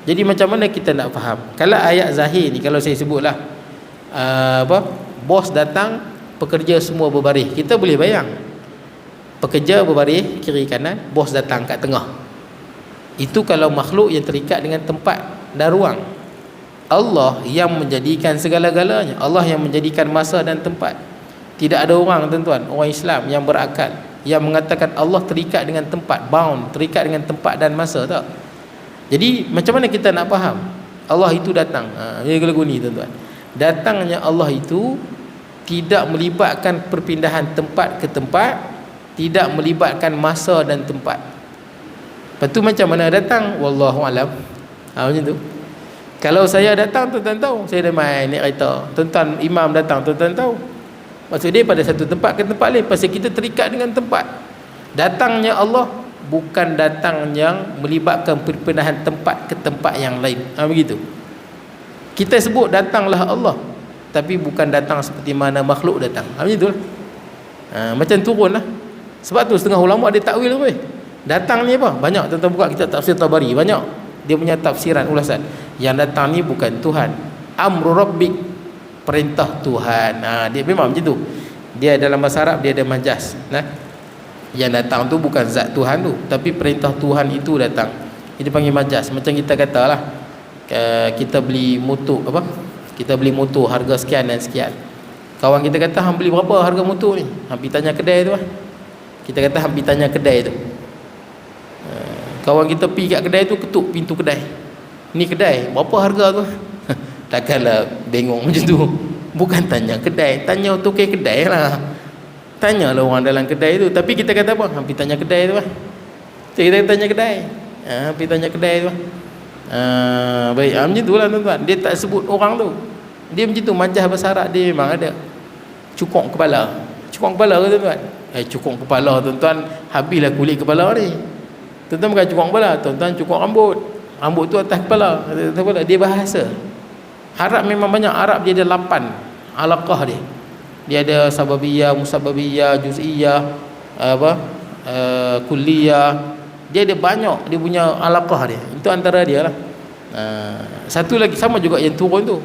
Jadi macam mana kita nak faham? Kalau ayat zahir ni, kalau saya sebutlah bos datang, pekerja semua berbaris, kita boleh bayang pekerja berbaris kiri kanan, bos datang kat tengah. Itu kalau makhluk yang terikat dengan tempat dan ruang. Allah yang menjadikan segala-galanya, Allah yang menjadikan masa dan tempat. Tidak ada orang, tuan-tuan, orang Islam yang berakal yang mengatakan Allah terikat dengan tempat, bound, terikat dengan tempat dan masa, tak? Jadi macam mana kita nak faham Allah itu datang? Dia lagu ni, tuan-tuan. Datangnya Allah itu tidak melibatkan perpindahan tempat ke tempat, tidak melibatkan masa dan tempat. Lepas tu macam mana datang? Wallahu alam. Macam tu. Kalau saya datang, tuan-tuan tahu, saya dah main naik kereta, tuan-tuan imam datang, tuan-tuan tahu. Maksud dia pada satu tempat ke tempat lain, pasal kita terikat dengan tempat. Datangnya Allah bukan datang yang melibatkan perpindahan tempat ke tempat yang lain. Begitu. Kita sebut datanglah Allah, tapi bukan datang seperti mana makhluk datang. Macam itulah. Macam turun lah. Sebab tu setengah ulama dia takwil apa? Datang ni apa? Banyak tuan-tuan buka kitab tafsir Tabari, banyak dia punya tafsiran, ulasan. Yang datang ni bukan Tuhan. Amru Rabbik, perintah Tuhan. Dia memang macam tu. Dia dalam bahasa Arab dia ada majaz. Yang datang tu bukan zat Tuhan tu, tapi perintah Tuhan itu datang. Itu panggil majaz. Macam kita katalah, kita beli motor apa? Kita beli motor harga sekian dan sekian. Kawan kita kata, "Hang beli berapa harga motor ni?" Hang pergi tanya kedai tu lah. Kita kata hang pergi tanya kedai tu. Kawan kita pergi kat kedai tu, ketuk pintu kedai. "Ni kedai, berapa harga tu?" Takkanlah bengong macam tu. Bukan tanya kedai, tanya tokai kedai lah. Tanyalah orang dalam kedai tu. Tapi kita kata apa? Hampir tanya kedai tu lah. Kita tanya kedai. Hampir tanya kedai tu lah. Baik, macam tu lah, tuan-tuan. Dia tak sebut orang tu. Dia macam tu, majah bahasa Arab dia memang ada. Cukong kepala. Cukong kepala ke, tuan-tuan? Cukong kepala, tuan-tuan, habislah kulit kepala ni. Tuan-tuan bukan cukong kepala, tuan-tuan cukong rambut. Rambut tu atas kepala. Dia bahasa Arab memang banyak. Arab dia ada 8 alaqah dia. Dia ada sababiyah, musababiyah, juz'iyah, kulliyah. Dia ada banyak dia punya alaqah dia. Itu antara dia lah. Satu lagi sama juga yang turun tu.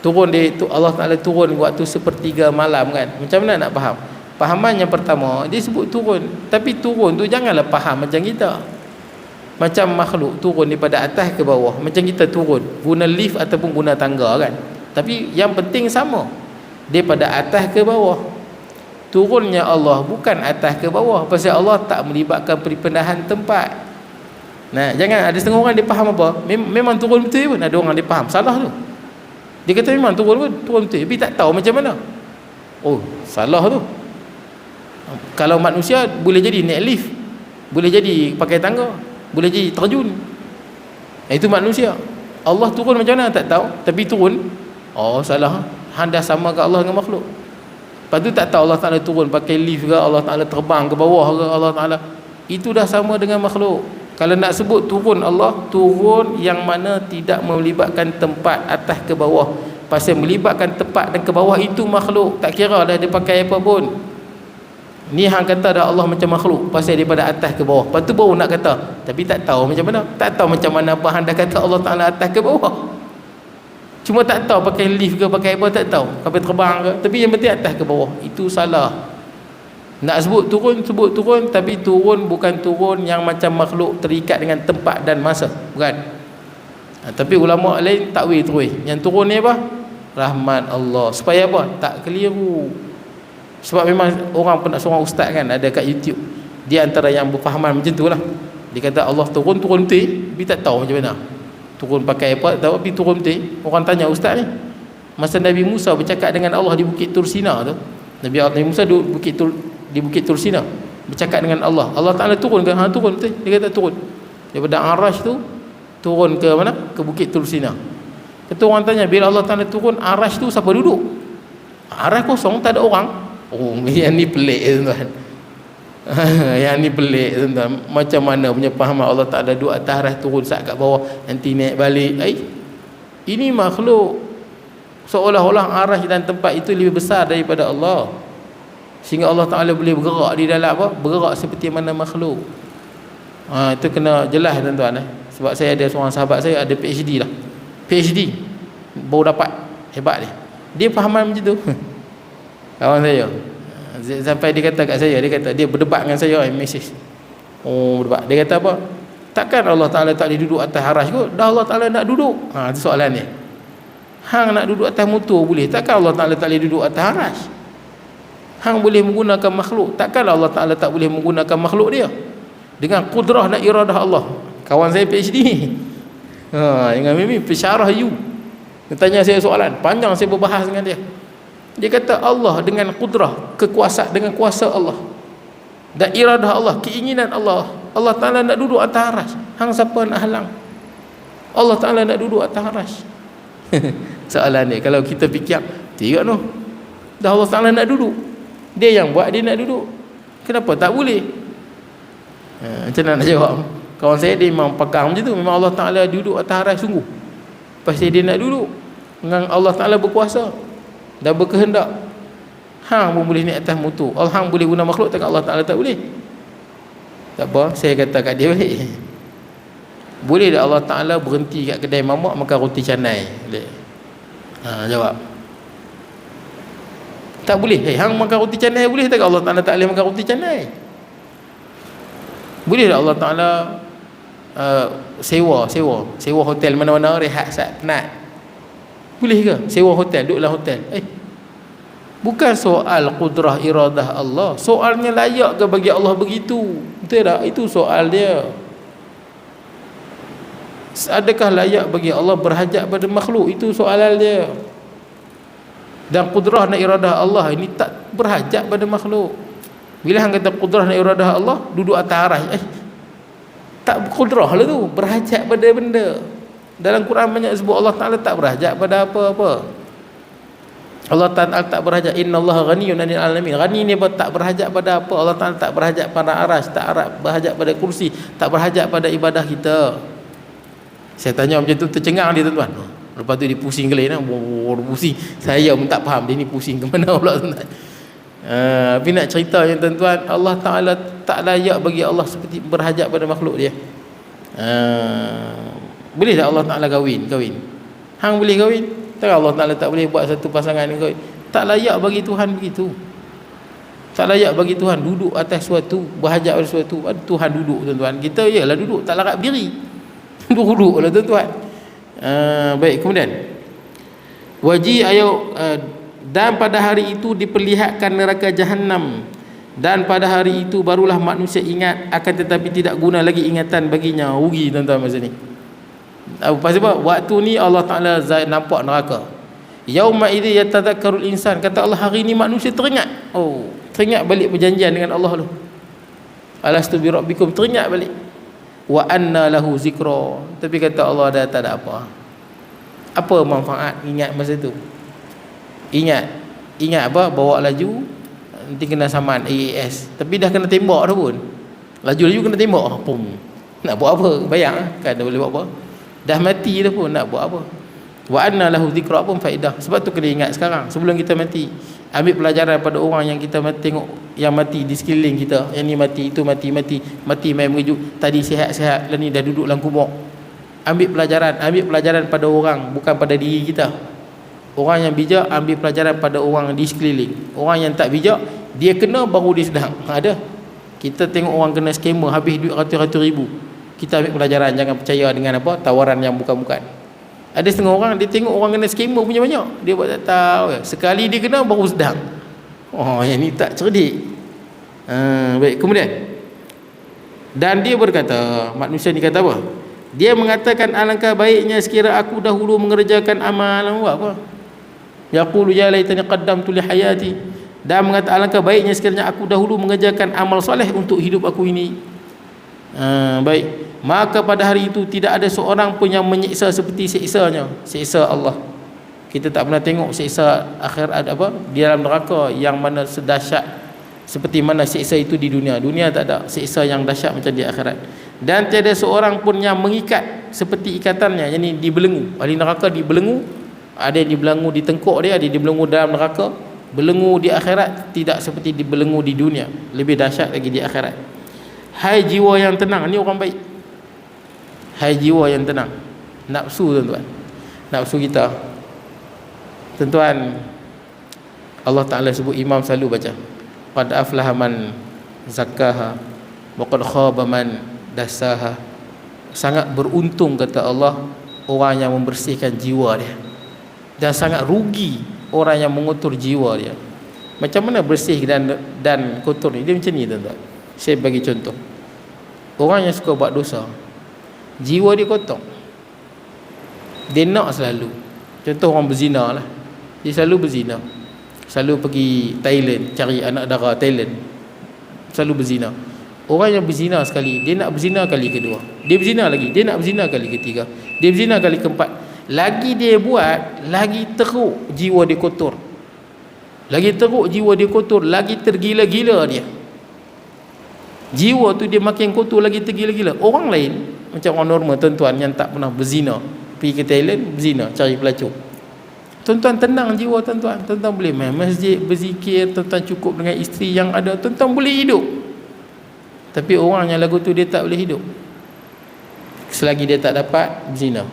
Turun dia tu, Allah Taala turun waktu sepertiga malam kan. Macam mana nak faham? Fahaman yang pertama, dia sebut turun. Tapi turun tu janganlah faham macam kita. Macam makhluk turun daripada atas ke bawah, macam kita turun guna lift ataupun guna tangga kan. Tapi yang penting sama, daripada atas ke bawah. Turunnya Allah bukan atas ke bawah, pasal Allah tak melibatkan perpindahan tempat. Jangan ada setengah orang dia faham apa, memang turun betul pun. Ada orang dia faham salah tu. Dia kata memang turun betul, tapi tak tahu macam mana. Oh, salah tu. Kalau manusia boleh jadi naik lift, boleh jadi pakai tangga, boleh jadi terjun. Itu manusia. Allah turun macam mana tak tahu, tapi turun. Oh, salah. Hang dah sama ke Allah dengan makhluk. Lepas tu tak tahu Allah Ta'ala turun pakai lift ke, Allah Ta'ala terbang ke bawah ke, Allah Ta'ala. Itu dah sama dengan makhluk. Kalau nak sebut turun Allah, turun yang mana tidak melibatkan tempat atas ke bawah. Pasal melibatkan tempat dan ke bawah itu makhluk. Tak kira dah dia pakai apa pun. Ni hang kata dah Allah macam makhluk, pasal daripada atas ke bawah. Lepas tu baru nak kata, tapi tak tahu macam mana. Tak tahu macam mana apa hang dah kata Allah Ta'ala atas ke bawah. Cuma tak tahu pakai lift ke pakai apa, tak tahu kapal terbang ke, tapi yang penting atas ke bawah. Itu salah. Nak sebut turun, tapi turun bukan turun yang macam makhluk terikat dengan tempat dan masa, bukan. Tapi ulama lain takwil terus. Yang turun ni apa? Rahmat Allah. Supaya apa? Tak keliru. Sebab memang orang pernah, seorang ustaz kan ada kat YouTube, dia antara yang berfahaman macam tu lah. Dia kata Allah turun betul, tapi tak tahu macam mana. Turun pakai apa, tahu, tapi turun betul. Orang tanya ustaz ni, masa Nabi Musa bercakap dengan Allah di Bukit Tursina tu, Nabi Musa di Bukit Tursina bercakap dengan Allah. Allah Ta'ala turun ke? Turun betul. Dia kata turun daripada Arash tu, turun ke mana? Ke Bukit Tursina. Kata orang tanya, bila Allah Ta'ala turun Arash tu siapa duduk? Arash kosong, tak ada orang. Oh, yang ni pelik, tuan. Yang ni pelik, tuan. Macam mana punya pahaman Allah Ta'ala duduk atas Arash, turun sat kat bawah, nanti naik balik. Ini makhluk. Seolah-olah Arash dan tempat itu lebih besar daripada Allah. sehingga Allah Ta'ala boleh bergerak di dalam apa? Bergerak seperti mana makhluk. Itu kena jelas tuan-tuan. Sebab saya ada seorang sahabat saya ada PhD lah. PhD baru dapat, hebat dia fahaman macam tu. Kawan saya sampai dia kata kat saya, dia berdebat dengan saya, mesej. Berdebat. Dia kata apa? Takkan Allah Ta'ala tak boleh duduk atas arasy kot? Dah Allah Ta'ala nak duduk. Itu soalan dia. Hang nak duduk atas motor boleh, takkan Allah Ta'ala tak boleh duduk atas arasy? Hang boleh menggunakan makhluk, takkan Allah Ta'ala tak boleh menggunakan makhluk dia dengan kudrah dan iradah Allah. Kawan saya PhD dengan Mimi pensyarah you, dia tanya saya soalan panjang, saya berbahas dengan dia. Dia kata Allah dengan kudrah, kekuasaan, dengan kuasa Allah dan iradah Allah, keinginan Allah, Allah Ta'ala nak duduk atas arasy. Hang siapa nak halang? Allah Ta'ala nak duduk atas arasy. Soalan dia, kalau kita fikir tidak noh, dah Allah Ta'ala nak duduk, dia yang buat dia nak duduk, kenapa tak boleh? Macam mana nak jawab? Kawan saya dia memang pegang macam tu, memang Allah Ta'ala duduk atas arasy sungguh, pasti dia nak duduk. Dengan Allah Ta'ala berkuasa dan berkehendak. Hang pun boleh naik atas motor, hang boleh guna makhluk, takkan Allah Ta'ala tak boleh? Tak apa, saya kata kat dia balik, boleh tak Allah Ta'ala berhenti kat kedai mamak makan roti canai? Boleh? Jawab tak boleh. Hang makan roti canai boleh tak? Allah Ta'ala tak boleh makan roti canai? Boleh tak Allah Ta'ala sewa hotel mana-mana, rehat saat penat? Boleh ke? Sewa hotel, duduk dalam hotel. Bukan soal kudrah iradah Allah, soalnya layak ke bagi Allah begitu? Betul tak? Itu soal dia. Adakah layak bagi Allah berhajat pada makhluk? Itu soalan dia. Dan kudrah dan iradah Allah ini tak berhajat pada makhluk. Bila hang kata kudrah dan iradah Allah duduk atas arasy, tak kudrah lah tu, berhajat pada benda. Dalam Quran banyak sebut Allah Ta'ala tak berhajat pada apa-apa. Allah Ta'ala tak berhajat, innallaha ghaniyun 'anil alamin. Ghani ni tak berhajat pada apa? Allah Ta'ala tak berhajat pada arasy, tak berhajat pada kursi, tak berhajat pada ibadah kita. Saya tanya macam tu, tercengang dia tuan-tuan. Lepas tu dia pusing ke lain, pusing. Saya pun tak faham dia ni pusing ke mana pula tuan-tuan. Tapi nak cerita yang tuan-tuan, Allah Ta'ala tak layak bagi Allah seperti berhajat pada makhluk dia. Boleh tak Allah Ta'ala kahwin? Hang boleh kahwin? Tak, Allah Ta'ala tak boleh buat satu pasangan yang kahwin? Tak layak bagi Tuhan begitu. Tak layak bagi Tuhan duduk atas suatu, berhajat pada suatu. Tuhan duduk tuan-tuan, kita ialah duduk, tak larat berdiri. Duduk lah tuan-tuan. Baik, kemudian dan pada hari itu diperlihatkan neraka Jahannam, dan pada hari itu barulah manusia ingat, akan tetapi tidak guna lagi ingatan baginya. Rugi tuan-tuan masa ni. Pasal apa? Waktu ni Allah Ta'ala nampak neraka. Yauma idzi yatadhakkarul insan, kata Allah, hari ni manusia teringat. Teringat balik perjanjian dengan Allah tu. Alastu bi rabbikum, teringat balik. Wa anna lahu zikra, tapi kata Allah dah tak ada apa. Apa manfaat ingat masa tu? Ingat apa? Bawa laju nanti kena saman AAS, tapi dah kena tembak dah pun. Laju kena tembak, pum. Nak buat apa? Bayang kan, dah boleh buat apa? Dah mati dah pun, nak buat apa? Wa anna lahu zikra pun faedah. Sebab tu kena ingat sekarang sebelum kita mati. Ambil pelajaran pada orang yang kita tengok yang mati di sekeliling kita. Yang ni mati, itu mati main mengejut. Tadi sihat-sihat, lah ni dah duduk dalam kubur. Ambil pelajaran pada orang, bukan pada diri kita. Orang yang bijak ambil pelajaran pada orang di sekeliling. Orang yang tak bijak, dia kena baru dia sedang. Ada. Kita tengok orang kena skamer, habis duit ratus-ratus ribu. Kita ambil pelajaran, jangan percaya dengan apa tawaran yang bukan-bukan. Ada setengah orang, dia tengok orang kena skamer punya banyak, dia buat tak tahu. Sekali dia kena baru sedang. Yang ni tak cerdik. Baik, kemudian. Dan dia berkata, manusia ni kata apa? Dia mengatakan, alangkah baiknya sekira aku dahulu mengerjakan amal. Buat apa? Yaqulu ya laitani qaddamtu li hayati. Dan mengatakan, alangkah baiknya sekiranya aku dahulu mengerjakan amal soleh untuk hidup aku ini. Baik, maka pada hari itu tidak ada seorang pun yang menyiksa seperti siksanya, siksa Allah. Kita tak pernah tengok siksa akhirat apa di dalam neraka yang mana sedahsyat seperti mana siksa itu di dunia. Dunia tak ada siksa yang dahsyat macam di akhirat. Dan tiada seorang pun yang mengikat seperti ikatannya, yakni dibelenggu. Ahli neraka dibelenggu, ada yang dibelenggu di tengkuk dia, ada yang dibelenggu dalam neraka, Belenggu di akhirat tidak seperti belenggu di dunia, lebih dahsyat lagi di akhirat. Hai jiwa yang tenang, ni orang baik. Hai jiwa yang tenang. Nafsu tuan-tuan, nafsu kita, tuan-tuan, Allah Ta'ala sebut, imam selalu baca, qad aflaha man zakkaha wa qad khaba man dassaha. Sangat beruntung, kata Allah, orang yang membersihkan jiwa dia, dan sangat rugi orang yang mengotor jiwa dia. Macam mana bersih dan kotor ni? Dia macam ni, tuan-tuan. Saya bagi contoh. Orang yang suka buat dosa, jiwa dia kotor, dia nak selalu, contoh orang berzina lah, dia selalu berzina, selalu pergi Thailand cari anak dara Thailand, selalu berzina. Orang yang berzina sekali, dia nak berzina kali kedua, dia berzina lagi, dia nak berzina kali ketiga, dia berzina kali keempat. Lagi dia buat, lagi teruk jiwa dia kotor, lagi teruk jiwa dia kotor, lagi tergila-gila dia. Jiwa tu dia makin kotor, lagi tergila-gila. Orang lain macam orang normal, tuan-tuan, yang tak pernah berzina, pergi ke Thailand berzina, cari pelacur, tuan-tuan tenang jiwa tuan-tuan. Tuan-tuan boleh main masjid, berzikir, tuan-tuan cukup dengan isteri yang ada, tuan-tuan boleh hidup. Tapi orang yang lagu tu dia tak boleh hidup selagi dia tak dapat berzina.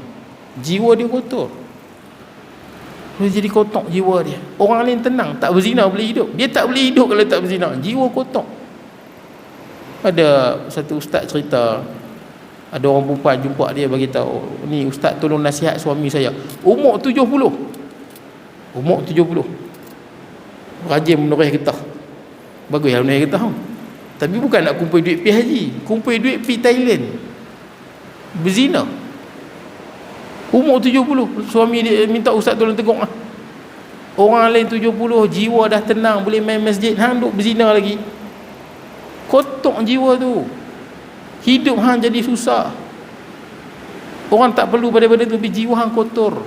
Jiwa dia kotor, dia jadi kotor jiwa dia. Orang lain tenang, tak berzina boleh hidup, dia tak boleh hidup kalau tak berzina, jiwa kotor. Ada satu ustaz cerita, ada orang perempuan jumpa dia, bagi tahu, ni ustaz tolong nasihat suami saya, umur 70, rajin menoreh getah. Baguslah menoreh getah, tapi bukan nak kumpul duit pergi haji, kumpul duit pergi Thailand berzina. Umur 70, suami dia minta ustaz tolong tegur lah. Orang lain 70, jiwa dah tenang, boleh main masjid, hang duk berzina lagi. Kotor jiwa tu, hidup hang jadi susah. Orang tak perlu pada benda tu, tapi jiwa hang kotor,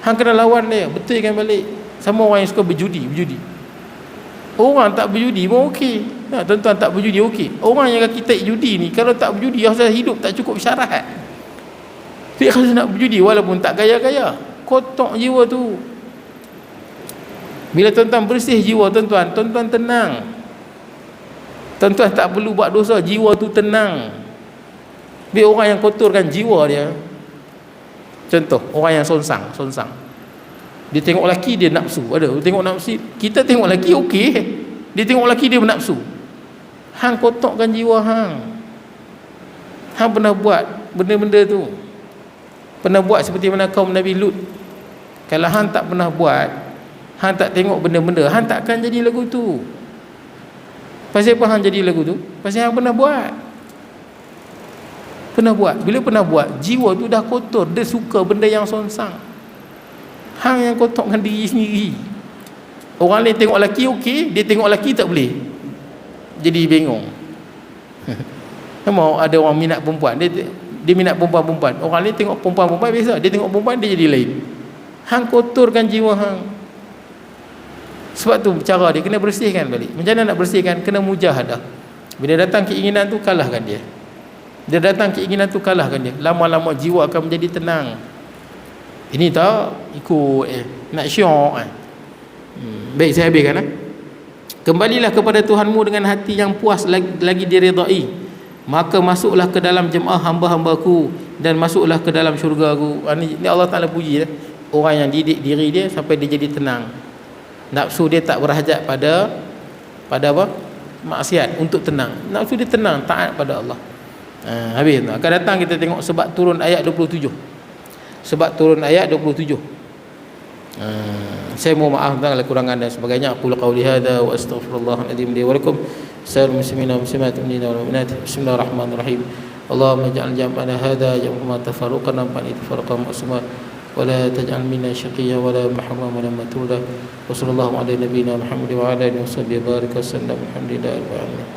hang kena lawan dia, betulkan balik. Sama orang yang suka berjudi. Orang tak berjudi pun okey. Nah, tuan-tuan, tak berjudi okey. Orang yang kaki tak judi ni, kalau tak berjudi, rasa hidup tak cukup syarat. Dia rasa nak berjudi walaupun tak gaya-gaya. Kotor jiwa tu. Bila tuan-tuan bersih jiwa tuan-tuan, tuan-tuan tenang. Tuan-tuan tak perlu buat dosa, jiwa tu tenang. Bila orang yang kotorkan jiwa dia, contoh orang yang sonsang, dia tengok lelaki dia nafsu, ada tengok nafsu. Kita tengok lelaki okey, dia tengok lelaki dia bernafsu. Hang kotorkan jiwa hang. Hang pernah buat benda-benda tu, pernah buat seperti mana kaum Nabi Lut. Kalau hang tak pernah buat, hang tak tengok benda-benda, hang tak akan jadi lagu tu. Pasal apa hang jadi lagu tu? Pasal hang pernah buat. Bila pernah buat, jiwa tu dah kotor, dia suka benda yang sonsang. Hang yang kotorkan diri sendiri. Orang lain tengok lelaki okey, dia tengok lelaki tak boleh, jadi bingung. Sama ada orang minat perempuan, dia minat perempuan. Orang lain tengok perempuan biasa, dia tengok perempuan dia jadi lain. Hang kotorkan jiwa hang. Sebab tu cara dia kena bersihkan balik. Macam mana nak bersihkan? Kena mujahadah. Bila datang keinginan tu, kalahkan dia. Lama-lama jiwa akan menjadi tenang. Ini tak ikut nak syok. Baik, saya habiskan. Kembalilah kepada Tuhanmu dengan hati yang puas lagi diridai, maka masuklah ke dalam jemaah hamba-hambaku dan masuklah ke dalam syurga-Ku. Ini Allah Ta'ala puji orang yang didik diri dia sampai dia jadi tenang. Nafsu dia tak berhajat pada apa? Maksiat untuk tenang. Nafsu dia tenang, taat pada Allah. Habis tu. Akan datang kita tengok sebab turun ayat 27. Saya mohon maaf tentang kekurangan dan sebagainya. Aku qauli hadza wa astaghfirullahaladzim li wa lakum. Sa'il muslimina wa muslimat mu'minina wal mu'minat. Bismillahirrahmanirrahim. Allahumma ij'al jam'ana hadza jam'an tafarruqan wa tafarruqan ma'suma wa la taj'al minna shaqiyya wa la mahruman wa la matruda. Wa sallallahu ala nabiyyina Muhammad wa ala alihi wa sahbihi baraka sallam. Alhamdulillah rabbil alamin.